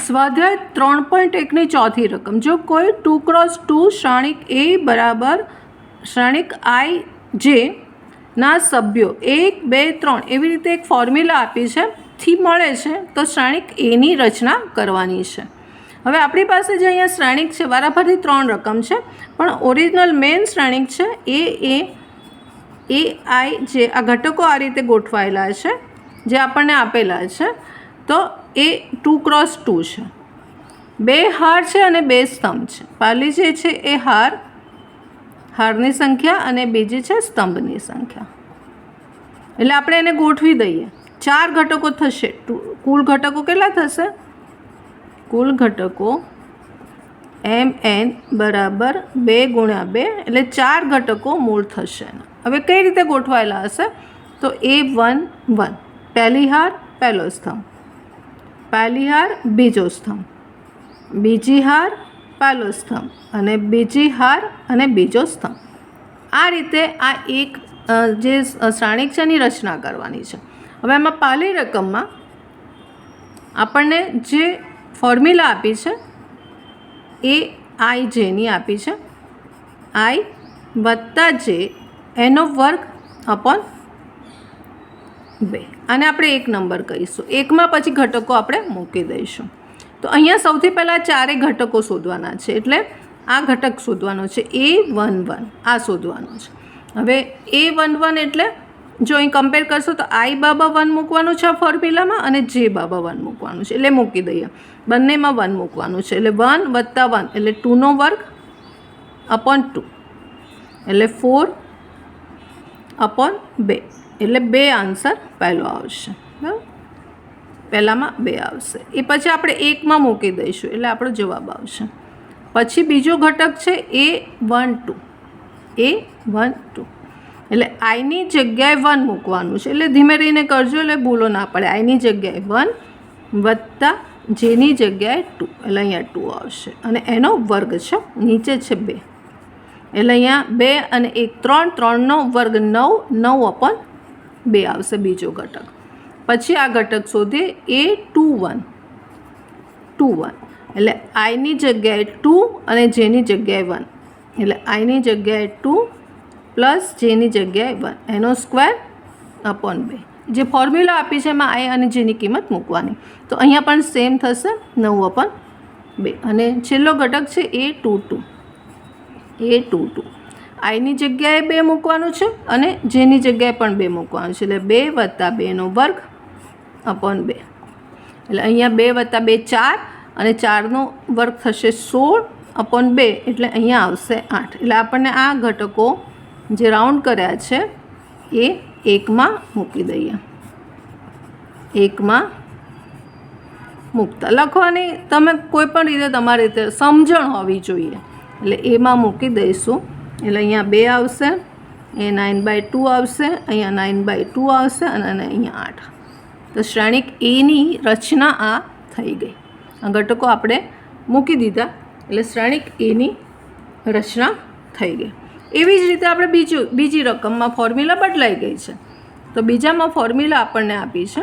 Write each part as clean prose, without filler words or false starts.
સ્વાધ્યાય 3.1ની ચોથી રકમ, જો કોઈ 2x2 શ્રેણિક એ બરાબર શ્રેણિક આઈ જે ના સભ્યો 1, 2, 3 એવી રીતે એક ફોર્મ્યુલા આપી છે થી મળે છે તો શ્રેણિક એની રચના કરવાની છે. હવે આપણી પાસે જે અહીંયા શ્રેણિક છે વારાફરતી 3 રકમ છે, પણ ઓરિજિનલ મેઇન શ્રેણિક છે એ આઈ જે આ ઘટકો આ રીતે ગોઠવાયેલા છે જે આપણને આપેલા છે. તો એ 2x2 છે, 2 હાર છે અને 2 સ્તંભ છે. પહેલી જે છે એ હારની સંખ્યા અને બીજી છે સ્તંભની સંખ્યા. એટલે આપણે એને ગોઠવી દઈએ. 4 ઘટકો થશે. કુલ ઘટકો કેટલા થશે? કુલ ઘટકો mn બરાબર 2 × 2 એટલે 4 ઘટકો મૂળ થશે. હવે કઈ રીતે ગોઠવાયેલા હશે? તો A1 1 પહેલી હાર પહેલો સ્તંભ, પહેલી હાર બીજો સ્તંભ, બીજી હાર પહેલો સ્તંભ અને બીજી હાર અને બીજો સ્તંભ. આ રીતે આ એક જે શ્રેણિક છે એની રચના કરવાની છે. હવે આમાં પહેલી રકમમાં આપણને જે ફોર્મ્યુલા આપી છે એ આઈ જેની આપી છે, આઈ વત્તા જે એનો વર્ગ અપોન 2. આને આપણે 1 નંબર કહીશું. 1માં પછી ઘટકો આપણે મૂકી દઈશું. તો અહીંયા સૌથી પહેલાં 4 ઘટકો શોધવાના છે, એટલે આ ઘટક શોધવાનો છે A11, આ શોધવાનો છે. હવે A11 એટલે જો અહીં કમ્પેર કરશો તો આઈ બાબા 1 મૂકવાનું છે આ ફોર્મ્યુલામાં અને જે બાબા 1 મૂકવાનું છે, એટલે મૂકી દઈએ. બંનેમાં 1 મૂકવાનું છે એટલે 1 + 1 એટલે 2નો વર્ગ અપોન 2 એટલે 4 અપોન 2 એટલે 2 આન્સર પહેલો આવશે. બરાબર, પહેલામાં 2 આવશે. એ પછી આપણે 1માં મૂકી દઈશું એટલે આપણો જવાબ આવશે. પછી બીજો ઘટક છે A12, A12 એટલે આઈની જગ્યાએ 1 મૂકવાનું છે, એટલે ધીમે રહીને કરજો એટલે ભૂલો ના પડે. આઈની જગ્યાએ 1 વત્તા જેની જગ્યાએ 2 એટલે અહીંયા 2 આવશે અને એનો વર્ગ છે, નીચે છે 2 એટલે અહીંયા 2 અને 1 3, 3નો વર્ગ 9, 9 અપોન 2 આવશે બીજો ઘટક. પછી આ ઘટક શોધીએ A21, 21 એટલે આઈની જગ્યાએ 2 અને જેની જગ્યાએ 1 એટલે આઈની જગ્યાએ 2 પ્લસ જેની જગ્યાએ 1 એનો સ્ક્વેર અપોન 2. જે ફોર્મ્યુલા આપી છે એમાં આઈ અને જેની કિંમત મૂકવાની. તો અહીંયા પણ સેમ થશે 9 અપોન 2. અને છેલ્લો ઘટક છે A22, A22 આઈની જગ્યાએ 2 મૂકવાનું છે અને જેની જગ્યાએ પણ 2 મૂકવાનું છે એટલે 2 + 2નો વર્ગ અપોન 2 એટલે અહીંયા 2 + 2 4 અને 4નો વર્ગ થશે 16 અપોન 2 એટલે અહીંયા આવશે 8. એટલે આપણને આ ઘટકો જે રાઉન્ડ કર્યા છે એ 1માં મૂકી દઈએ. 1માં મૂકતા લખવાની તમે કોઈ પણ રીતે તમારી રીતે સમજણ હોવી જોઈએ એટલે એમાં મૂકી દઈશું. એટલે અહીંયા 2 આવશે, એ 9/2 આવશે, અહીંયા 9/2 આવશે અને અહીંયા 8. તો શ્રેણિક એની રચના આ થઈ ગઈ. આ ઘટકો આપણે મૂકી દીધા એટલે શ્રેણિક એની રચના થઈ ગઈ. એવી જ રીતે આપણે બીજી રકમમાં ફોર્મ્યુલા બદલાઈ ગઈ છે. તો બીજામાં ફોર્મ્યુલા આપણને આપી છે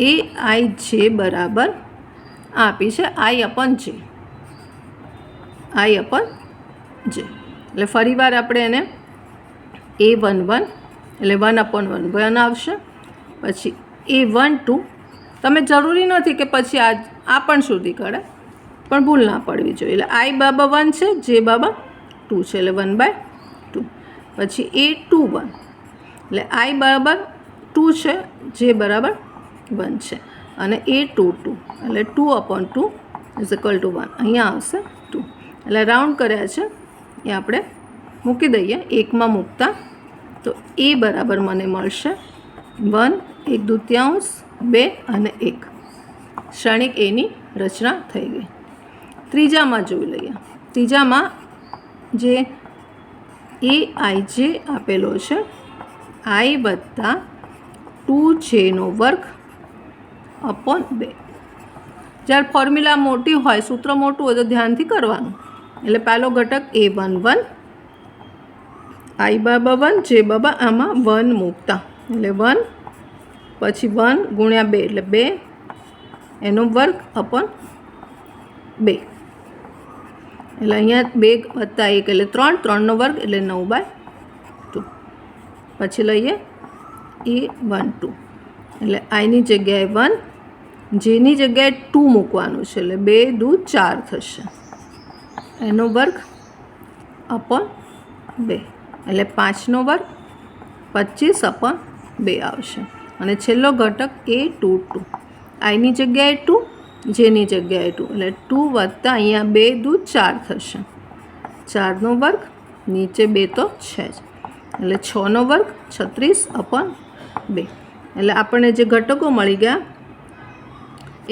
એ આઈ જે બરાબર આપી છે આઈ અપોન જે, આઈ અપોન જે. એટલે ફરીવાર આપણે એને A11 એટલે 1/1 આવશે. પછી A12 તમે જરૂરી નથી કે પછી આ પણ શોધી કાઢે, પણ ભૂલ ના પડવી જોઈએ. એટલે આઈ બાબા 1 છે, જે બાબા 2 છે એટલે 1/2. પછી A21 એટલે આઈ બરાબર 2 છે, જે બરાબર 1 છે અને A22 એટલે 2/2 = 1 અહીંયા આવશે 2. એટલે રાઉન્ડ કર્યા છે એ આપણે મૂકી દઈએ. 1માં મૂકતા તો એ બરાબર મને મળશે 1, 1/2, 2 અને 1. શ્રેણિક એની રચના થઈ ગઈ. ત્રીજામાં જોઈ લઈએ. ત્રીજામાં જે એ આઈ જે આપેલો છે આઈ વત્તા 2jનો વર્ગ અપોન 2. જ્યારે ફોર્મ્યુલા મોટી હોય, સૂત્ર મોટું હોય તો ધ્યાનથી કરવાનું. એટલે પહેલો ઘટક A11 આઈ બાબા 1 જે બાબા આમાં 1 મૂકતા એટલે 1 પછી 1 × 2 એટલે 2 એનો વર્ગ અપોન 2 એટલે અહીંયા 2 વત્તા 1 એટલે 3, 3નો વર્ગ એટલે 9/2. પછી લઈએ A12 એટલે આઈની જગ્યાએ 1, જેની જગ્યાએ 2 મૂકવાનું છે એટલે 2 દૂ 4 થશે, એનો વર્ગ અપોન 2 એટલે 5નો વર્ગ 25/2 આવશે. અને છેલ્લો ઘટક A22 આઈની જગ્યાએ 2, જેની જગ્યાએ 2 એટલે 2 વત્તા અહીંયા 2 દૂ 4 થશે, 4નો વર્ગ, નીચે 2 તો છે જ એટલે 6નો વર્ગ 36/2. એટલે આપણને જે ઘટકો મળી ગયા,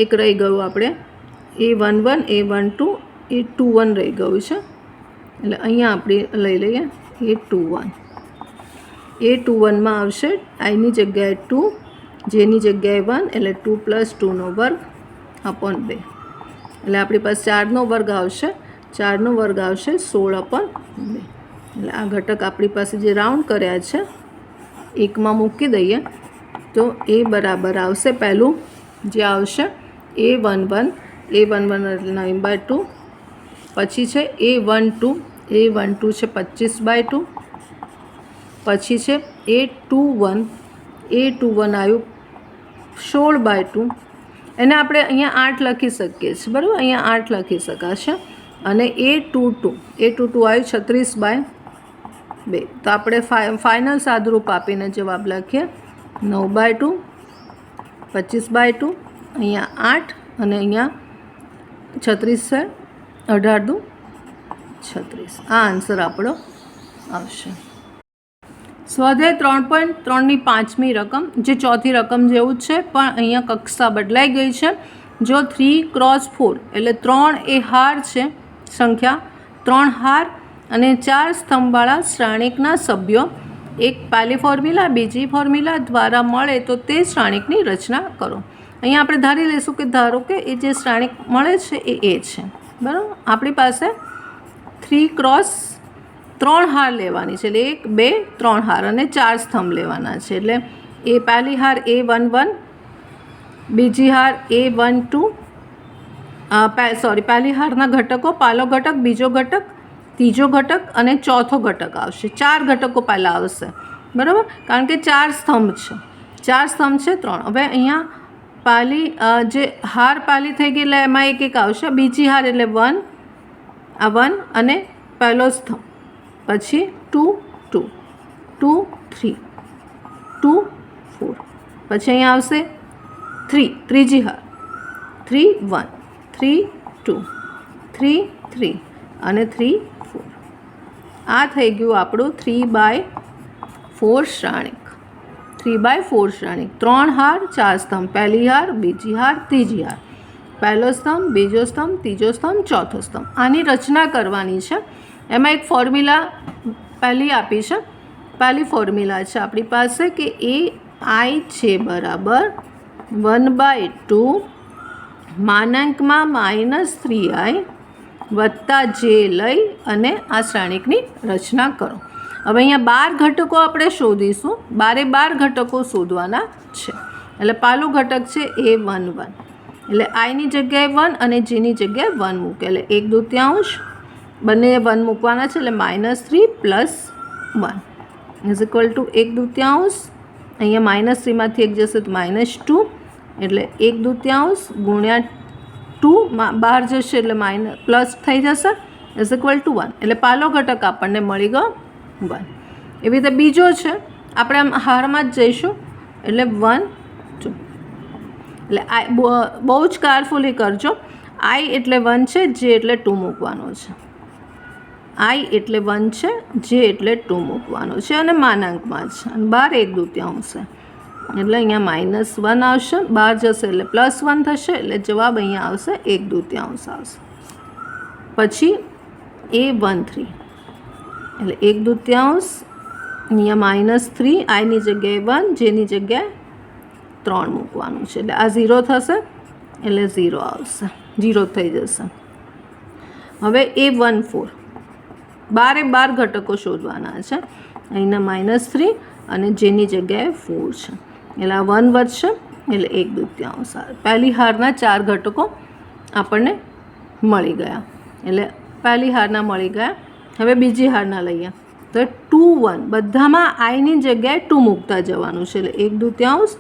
એક રહી ગયું આપણે A11, A12, A21 રહી ગયું છે. એટલે અહીંયા આપણે લઈ લઈએ A21. A21માં આવશે આઈની જગ્યાએ 2, જેની જગ્યાએ 1 એટલે 2 + 2નો વર્ગ અપોન 2 એટલે આપણી પાસે 4નો વર્ગ આવશે, 4નો વર્ગ આવશે 16/2. એટલે આ ઘટક આપણી પાસે જે રાઉન્ડ કર્યા છે એકમાં મૂકી દઈએ તો એ બરાબર આવશે. પહેલું જે આવશે A11, A11 એટલે 9/2. પછી છે A12, A12 છે 25/2. પછી છે A21, A21 આવ્યું 16/2. એને આપણે અહીંયા 8 લખી શકીએ છીએ, બરાબર, અહીંયા 8 લખી શકાશે. અને A22 આવ્યું 36/2. તો આપણે ફાઇનલ સાદુરૂપ આપીને જવાબ લખીએ 9/2, 25/2, અહીંયા 8 અને અહીંયા 36 છે, 18 દૂ 36. આ આન્સર આપણો આવશે. સ્વાધ્યાય 3.3ની 5મી રકમ જે ચોથી રકમ જેવું જ છે, પણ અહીંયા કક્ષા બદલાઈ ગઈ છે. જો 3x4 એટલે 3 એ હાર છે સંખ્યા, 3 હાર અને 4 સ્તંભવાળા શ્રેણિકના સભ્યો એક પહેલી ફોર્મ્યુલા બીજી ફોર્મ્યુલા દ્વારા મળે તો તે શ્રેણિકની રચના કરો. અહીંયા આપણે ધારી લઈશું કે ધારો કે એ જે શ્રેણિક મળે છે એ છે, બરાબર. આપણી પાસે 3x3 હાર લેવાની છે, એટલે 1, 2, 3 હાર અને 4 સ્તંભ લેવાના છે. એટલે એ પહેલી હાર A11, બીજી હાર A12, પહેલી હારના ઘટકો, પહેલો ઘટક, બીજો ઘટક, ત્રીજો ઘટક અને ચોથો ઘટક આવશે. 4 ઘટકો પહેલાં આવશે, બરાબર, કારણ કે 4 સ્તંભ છે, 4 સ્તંભ છે 3. હવે અહીંયા પહેલી જે હાર પહેલી થઈ ગઈ એટલે એમાં એક આવશે. બીજી હાર એટલે 1, આ 1 અને પહેલો સ્તંભ, પછી 2, 2, 2, 3, 2, 4, પછી અહીંયા આવશે 3, ત્રીજી હાર 3, 1, 3, 2, 3, 3 અને 3, 4. આ થઈ ગયું આપણું 3/4 શ્રેણિક. 3/4 શ્રેણિક, 3 હાર 4 સ્તંભ, પહેલી હાર બીજી હાર ત્રીજી હાર, પહેલો સ્તંભ બીજો સ્તંભ ત્રીજો સ્તંભ ચોથો સ્તંભ. આની રચના કરવાની છે. એમાં એક ફોર્મ્યુલા પહેલી આપી છે. પહેલી ફોર્મ્યુલા છે આપણી પાસે કે AI છે બરાબર 1/2 -3i વત્તા j લઈ અને આ શ્રેણિકની રચના કરો. હવે અહીંયા 12 ઘટકો આપણે શોધીશું. 12 ઘટકો શોધવાના છે. એટલે પહેલું ઘટક છે A11, એટલે આઈની જગ્યાએ 1 અને જેની જગ્યાએ 1 મૂકે એટલે 1/2, બંને 1 મૂકવાના છે એટલે -3 + 1 ઇઝ ઇક્વલ ટુ 1/2. અહીંયા -3માંથી 1 જશે તો -2 એટલે 1/2 ગુણ્યા 2 બહાર જશે એટલે પ્લસ થઈ જશે ઇઝ ઇક્વલ ટુ 1. એટલે પહેલો ઘટક આપણને મળી ગયો 1. એવી રીતે બીજો છે, આપણે આમ હારમાં જ જઈશું એટલે 1, 2. એટલે બહુ જ કેરફુલી કરજો. આઈ એટલે 1 છે, જે એટલે 2 મૂકવાનો છે. આઈ એટલે 1 છે, જે એટલે 2 મૂકવાનો છે અને માનાંકમાં છે. અને 12 1/2 છે એટલે અહીંયા -1 આવશે, બહાર જશે એટલે +1 થશે એટલે જવાબ અહીંયા આવશે 1/2 આવશે. પછી A13 એટલે 1/2, અહીંયા -3, આઈની જગ્યાએ 1 જેની જગ્યાએ 3 મૂકવાનું છે એટલે આ 0 થશે એટલે 0 આવશે, 0 થઈ જશે. હવે A14 12 ઘટકો શોધવાના છે. અહીંના -3 અને જેની જગ્યાએ 4 છે એટલે આ 1 વધશે એટલે 1/2 પહેલી હારના 4 ઘટકો આપણને મળી ગયા. એટલે પહેલી હારના મળી ગયા. હવે બીજી હારના લઈએ તો 2 1 બધામાં આઈની જગ્યાએ 2 મૂકતા જવાનું છે. એટલે 1/2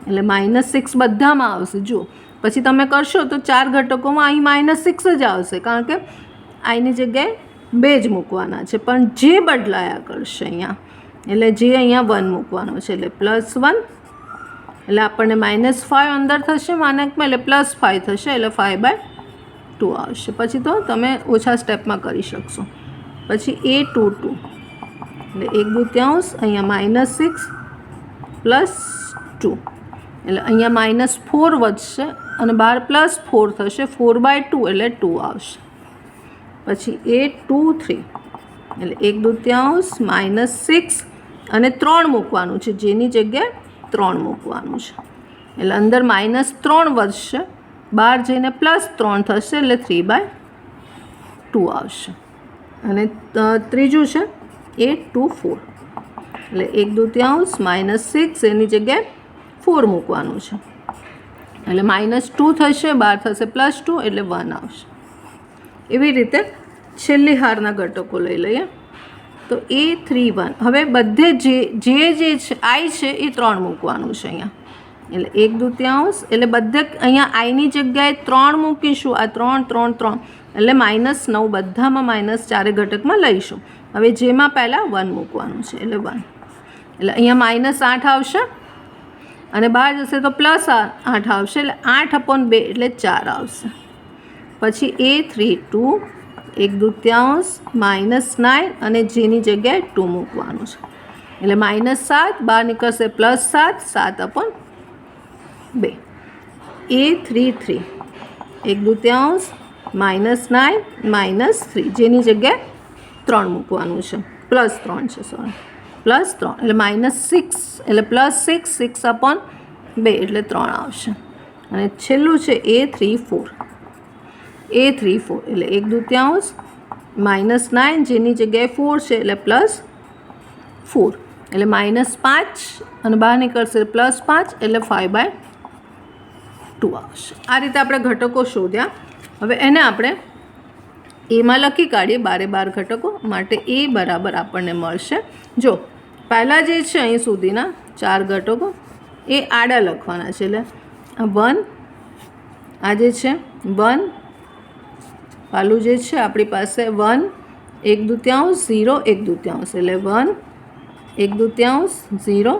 એટલે -6 બધામાં આવશે. જુઓ પછી તમે કરશો તો 4 ઘટકોમાં અહીં -6 જ આવશે, કારણ કે આઈની જગ્યાએ 2 જ મૂકવાના છે. પણ જે બદલાયા કરશે અહીંયા, એટલે જે અહીંયા 1 મૂકવાનો છે. એટલે +1 એટલે આપણને -5 અંદર થશે માનકમાં, એટલે +5 થશે. એટલે 5/2 આવશે. પછી તો તમે ઓછા સ્ટેપમાં કરી શકશો. પછી A2 2 એટલે 1/2 અહીંયા -6 +2 એટલે અહીંયા -4 વધશે અને બહાર +4 થશે. 4/2 એટલે 2 આવશે. પછી A2 3 એટલે 1/2 -6 અને 3 મૂકવાનું છે, જેની જગ્યાએ 3 મૂકવાનું છે. એટલે અંદર -3 વધશે, બહાર જઈને +3 થશે. એટલે 3/2 આવશે. અને ત્રીજું છે A2 4 એટલે 1/2 -6 એની જગ્યાએ 4 મૂકવાનું છે. એટલે -2 થશે, બહાર થશે +2 એટલે 1 આવશે. એવી રીતે છેલ્લી હારના ઘટકો લઈ લઈએ તો A3 1 હવે બધે જે છે આઈ છે એ 3 મૂકવાનું છે અહીંયા. એટલે 1/2 એટલે બધે અહીંયા આઈની જગ્યાએ 3 મૂકીશું. આ 3 3 3 એટલે -9 બધામાં -4 ઘટકમાં લઈશું. હવે જેમાં પહેલાં 1 મૂકવાનું છે એટલે 1 એટલે અહીંયા -8 આવશે અને બહાર જશે તો +8 આવશે. એટલે 8/2 એટલે 4 આવશે. પછી A3 2 1/2 -9 અને જેની જગ્યાએ 2 મૂકવાનું છે. એટલે -7 બહાર નીકળશે +7 7/2. A3 3 1/2 -9 -3 જેની જગ્યાએ 3 મૂકવાનું છે, +3 છે સોરી +3 એટલે -6 એટલે +6 6/2 એટલે 3 આવશે. અને છેલ્લું છે A3 4 એટલે 1/2 -9 જેની જગ્યાએ 4 છે એટલે +4 એટલે -5 અને બહાર નીકળશે +5 એટલે 5/2 આવશે. આ રીતે આપણે ઘટકો શોધ્યા. હવે એને આપણે એમાં લખી કાઢીએ 12 ઘટકો માટે. એ બરાબર આપણને મળશે. જો પહેલાં જે છે અહીં સુધીના 4 ઘટકો એ આડા લખવાના છે. એટલે 1 આ જે છે 1 પાલું જે છે આપણી પાસે 1 1/2 0 1/2 એટલે 1 1/2 0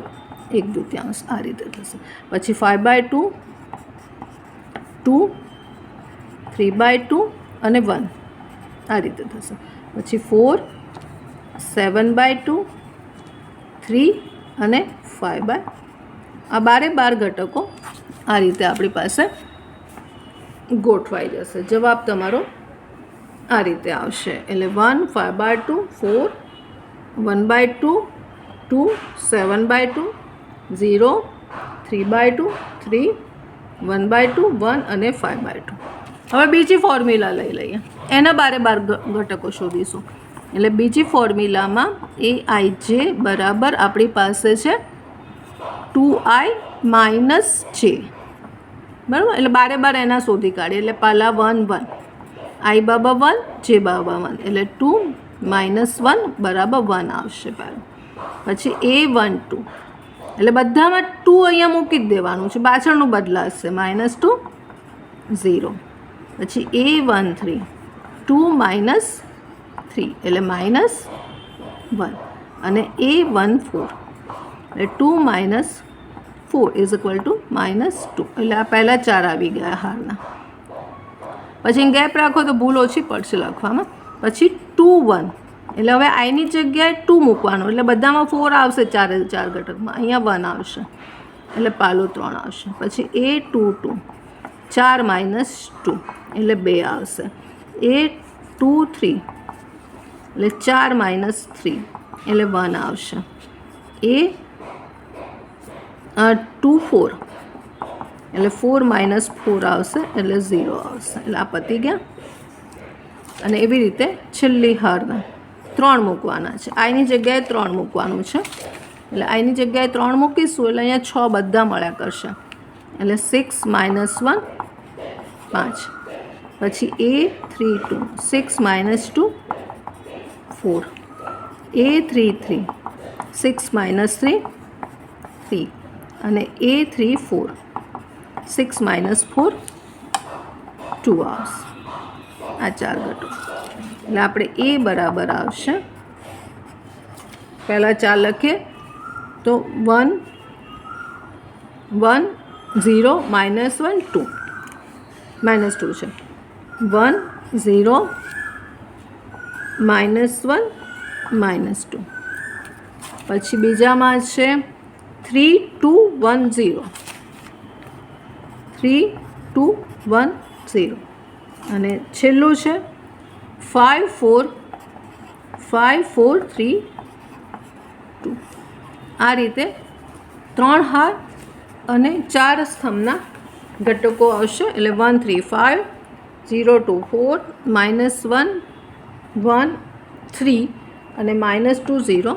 1/2 આ રીતે થશે. પછી 5/2 2 3/2 અને 1 આ રીતે થશે. પછી 4 7/2 3 અને 5/2 આ 12 ઘટકો આ રીતે આપણી પાસે ગોઠવાઈ જશે. જવાબ તમારો આ રીતે આવશે. એટલે 1 5/2 4 1/2 2 7/2 0 3/2 3 1/2 1 અને 5/2. હવે બીજી ફોર્મ્યુલા લઈ લઈએ. એના 12 ઘટકો શોધીશું. એટલે બીજી ફોર્મ્યુલામાં AIJ બરાબર આપણી પાસે છે 2I - J બરાબર. એટલે 12 એના શોધી કાઢીએ. એટલે પહેલાં 1 1 I બરાબર 1 J બરાબર 1 એટલે 2 -1 બરાબર 1 આવશે પહેલું. પછી A1 2 એટલે બધામાં 2 અહીંયા મૂકી જ દેવાનું છે, પાછળનું બદલાશે -2 0. પછી A1 3 2 -3 એટલે -1 અને A1 4 એટલે 2 4 ઇઝ ઇક્વલ ટુ -2 એટલે આ પહેલાં 4 આવી ગયા હારના. પછી ગેપ રાખો તો ભૂલ ઓછી પડશે લખવામાં. પછી 2 1 એટલે હવે આઈની જગ્યાએ 2 મૂકવાનું એટલે બધામાં 4 આવશે, 4 ઘટકમાં અહીંયા 1 આવશે એટલે પાલો 3 આવશે. પછી A2 2 4 -2 એટલે 2 આવશે. A2 3 એટલે 4 -3 એટલે 1 આવશે. A2 4 એટલે 4 -4 આવશે એટલે 0 આવશે. એટલે આ પતી ગયા. અને એવી રીતે છેલ્લી હારના 3 મૂકવાના છે. આઈની જગ્યાએ 3 મૂકવાનું છે. એટલે આઈની જગ્યાએ 3 મૂકીશું એટલે અહીંયા 6 બધા મળ્યા કરશે. એટલે 6 - 1 5. પછી A3 2 6 - 2 4. A3 3 6 - 3 3 અને A3 4 6 - 4 2 આવશે. આ 4 ઘટો એટલે આપણે A બરાબર આવશે, પહેલાં 4 લખીએ તો 1 1 0 -1 2 -2 છે. 1 0 -1 -2. પછી બીજામાં છે 3 2 1 0 3 2 1 0 અને છેલ્લું છે 5 4 5 4 3 2. આ રીતે 3 હાર અને 4 સ્તંભના ઘટકો આવશે. એટલે 1 3 5 0 2 4 -1 1 3 અને -2 0